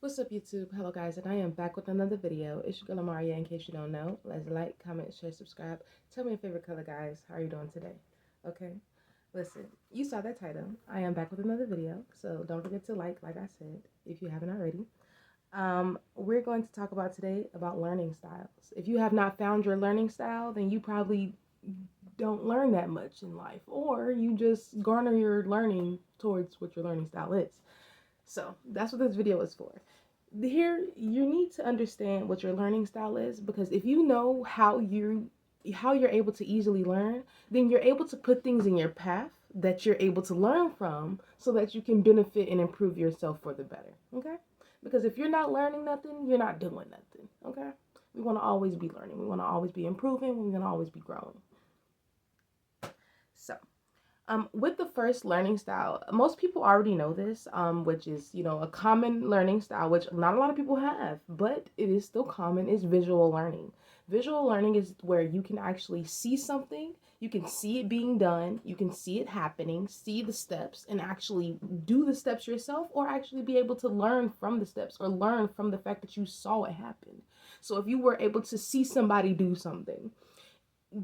What's up, YouTube? Hello, guys, and I am back with another video. It's your girl Amaria. In case you don't know, let's like, comment, share, subscribe. Tell me your favorite color, guys. How are you doing today? Okay, listen, you saw that title. I am back with another video, so don't forget to like I said, if you haven't already. We're going to talk about today about learning styles. If you have not found your learning style, then you probably don't learn that much in life, or you just garner your learning towards what your learning style is. So that's what this video is for. Here, you need to understand what your learning style is, because if you know how you're able to easily learn, then you're able to put things in your path that you're able to learn from so that you can benefit and improve yourself for the better. Okay? Because if you're not learning nothing, you're not doing nothing. Okay? We want to always be learning. We want to always be improving. We want to always be growing. So, with the first learning style, most people already know this, which is, a common learning style, which not a lot of people have, but it is still common, is visual learning. Visual learning is where you can actually see something, you can see it being done, you can see it happening, see the steps, and actually do the steps yourself, or actually be able to learn from the steps or learn from the fact that you saw it happen. So if you were able to see somebody do something,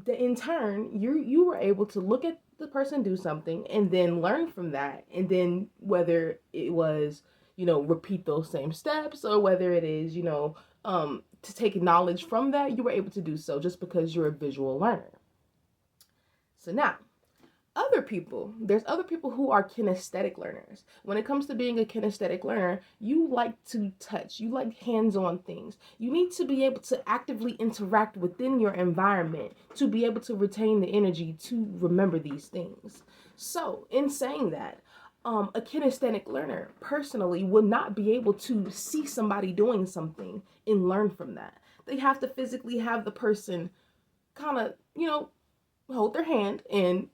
in turn you were able to look at the person do something and then learn from that, and then whether it was repeat those same steps, or whether it is to take knowledge from that, you were able to do so just because you're a visual learner. So now, there's other people who are kinesthetic learners. When it comes to being a kinesthetic learner, you like to touch, you like hands-on things. You need to be able to actively interact within your environment to be able to retain the energy to remember these things. So in saying that, a kinesthetic learner personally would not be able to see somebody doing something and learn from that. They have to physically have the person kind of, hold their hand and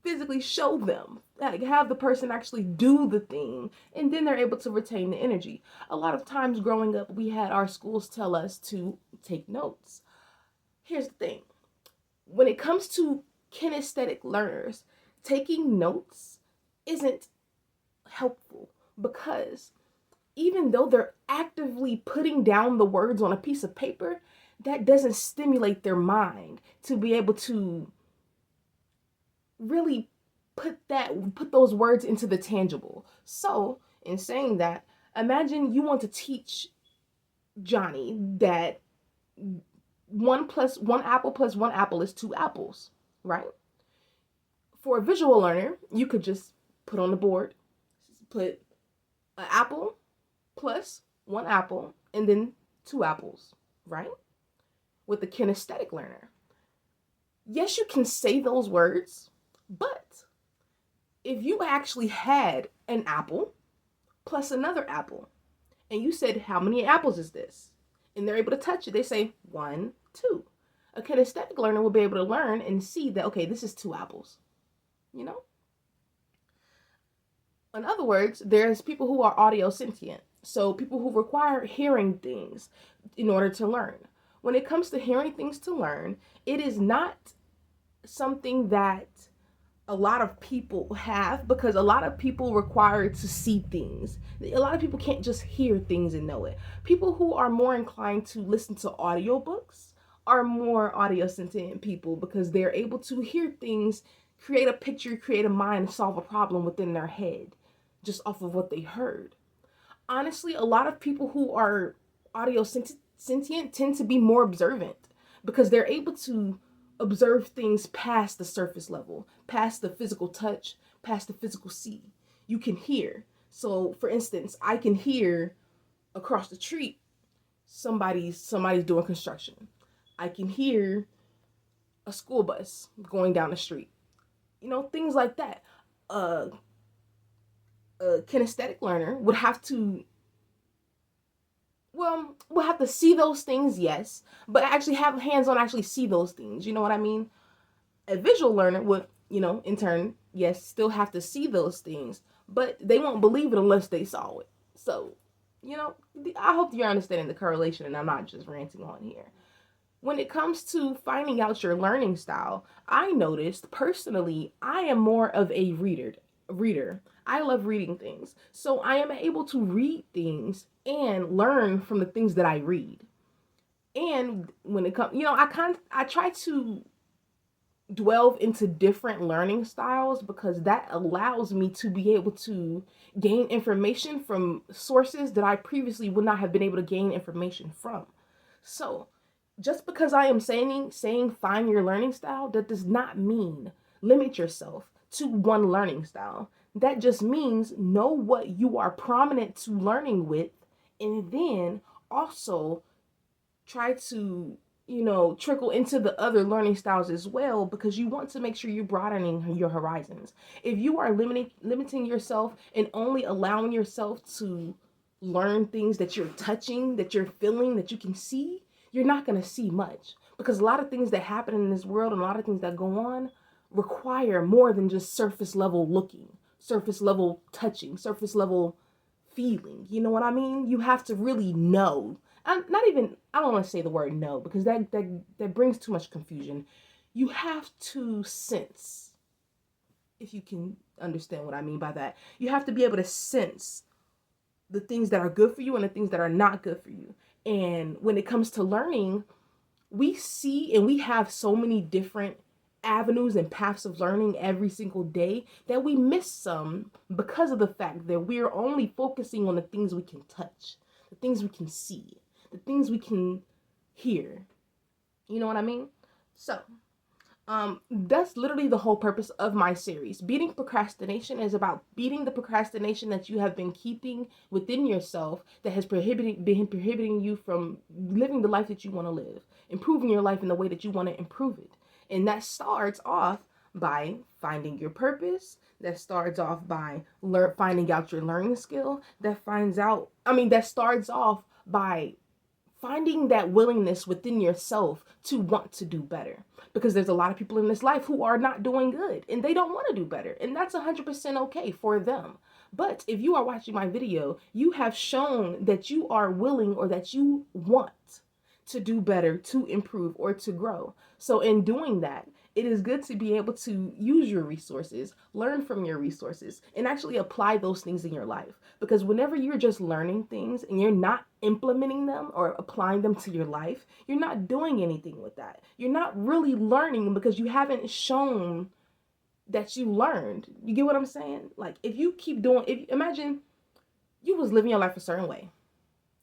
physically show them, like have the person actually do the thing, and then they're able to retain the energy. A lot of times growing up, we had our schools tell us to take notes. Here's the thing: when it comes to kinesthetic learners, taking notes isn't helpful, because even though they're actively putting down the words on a piece of paper, that doesn't stimulate their mind to be able to really put those words into the tangible. So in saying that, imagine you want to teach Johnny that one apple is two apples, right? For a visual learner, you could just put on the board, put an apple plus one apple and then two apples, right? With the kinesthetic learner, yes, you can say those words, but if you actually had an apple plus another apple, and you said, how many apples is this? And they're able to touch it, they say, 1, 2. A kinesthetic learner will be able to learn and see that, okay, this is 2 apples. In other words, there's people who are audio sentient. So people who require hearing things in order to learn. When it comes to hearing things to learn, it is not something that a lot of people have, because a lot of people require to see things. A lot of people can't just hear things and know it. People who are more inclined to listen to audiobooks are more audio sentient people, because they're able to hear things, create a picture, create a mind, solve a problem within their head just off of what they heard. Honestly, a lot of people who are audio sentient tend to be more observant, because they're able to observe things past the surface level, past the physical touch, past the physical see. You can hear. So for instance, I can hear across the street somebody's doing construction. I can hear a school bus going down the street. Things like that. A kinesthetic learner would have to, we'll have to see those things, yes, but actually have hands on, actually see those things. You know what I mean? A visual learner would, in turn, yes, still have to see those things, but they won't believe it unless they saw it. So, I hope you're understanding the correlation, and I'm not just ranting on here. When it comes to finding out your learning style, I noticed personally, I am more of a reader. reader. I love reading things. So I am able to read things and learn from the things that I read. And when it comes, I try to delve into different learning styles because that allows me to be able to gain information from sources that I previously would not have been able to gain information from. So, just because I am saying find your learning style, that does not mean limit yourself to one learning style. That just means know what you are prominent to learning with, and then also try to trickle into the other learning styles as well, because you want to make sure you're broadening your horizons. If you are limiting yourself and only allowing yourself to learn things that you're touching, that you're feeling, that you can see, you're not going to see much, because a lot of things that happen in this world and a lot of things that go on require more than just surface level looking, surface level touching, surface level feeling. You know what I mean? You have to really know. I don't want to say the word know, because that brings too much confusion. You have to sense, if you can understand what I mean by that. You have to be able to sense the things that are good for you and the things that are not good for you. And when it comes to learning, we see and we have so many different avenues and paths of learning every single day that we miss some because of the fact that we're only focusing on the things we can touch, the things we can see, the things we can hear. You know what I mean? So, that's literally the whole purpose of my series. Beating procrastination is about beating the procrastination that you have been keeping within yourself, that has been prohibiting you from living the life that you want to live, improving your life in the way that you want to improve it. And that starts off by finding your purpose. That starts off by finding out your learning skill. That starts off by finding that willingness within yourself to want to do better, because there's a lot of people in this life who are not doing good and they don't want to do better, and that's 100% okay for them. But if you are watching my video, you have shown that you are willing, or that you want to do better, to improve, or to grow. So in doing that, it is good to be able to use your resources, learn from your resources, and actually apply those things in your life. Because whenever you're just learning things and you're not implementing them or applying them to your life, you're not doing anything with that. You're not really learning, because you haven't shown that you learned. You get what I'm saying? Like, if you keep imagine you was living your life a certain way,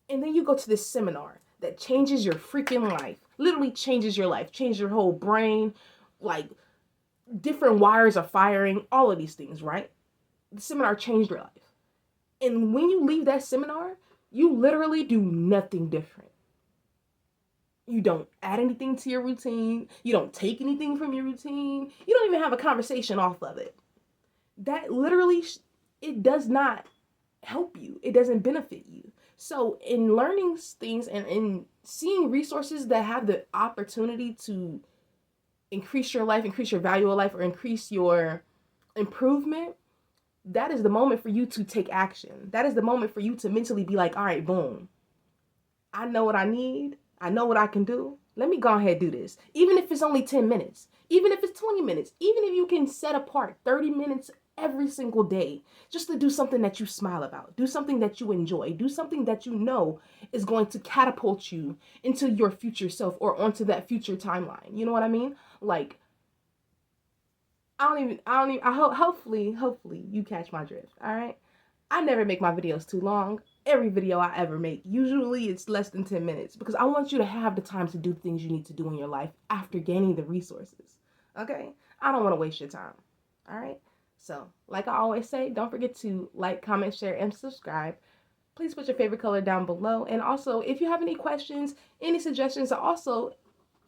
and then you go to this seminar that changes your freaking life, literally changes your life, changes your whole brain, like different wires are firing, all of these things, right? The seminar changed your life. And when you leave that seminar, you literally do nothing different. You don't add anything to your routine. You don't take anything from your routine. You don't even have a conversation off of it. That literally, it does not help you. It doesn't benefit you. So in learning things and in seeing resources that have the opportunity to increase your life, increase your value of life, or increase your improvement, that is the moment for you to take action. That is the moment for you to mentally be like, all right, boom. I know what I need. I know what I can do. Let me go ahead and do this. Even if it's only 10 minutes, even if it's 20 minutes, even if you can set apart 30 minutes every single day just to do something that you smile about, do something that you enjoy, do something that you know is going to catapult you into your future self or onto that future timeline. You know what I mean? Like, hopefully you catch my drift. All right. I never make my videos too long. Every video I ever make, usually it's less than 10 minutes, because I want you to have the time to do things you need to do in your life after gaining the resources. Okay. I don't want to waste your time. All right. So, like I always say, don't forget to like, comment, share, and subscribe. Please put your favorite color down below. And also, if you have any questions, any suggestions, or also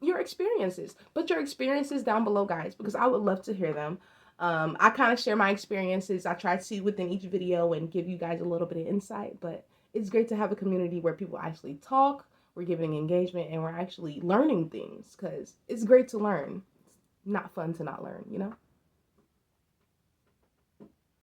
your experiences, put your experiences down below, guys, because I would love to hear them. I kind of share my experiences. I try to within each video and give you guys a little bit of insight, but it's great to have a community where people actually talk, we're giving engagement, and we're actually learning things, because it's great to learn. It's not fun to not learn, you know?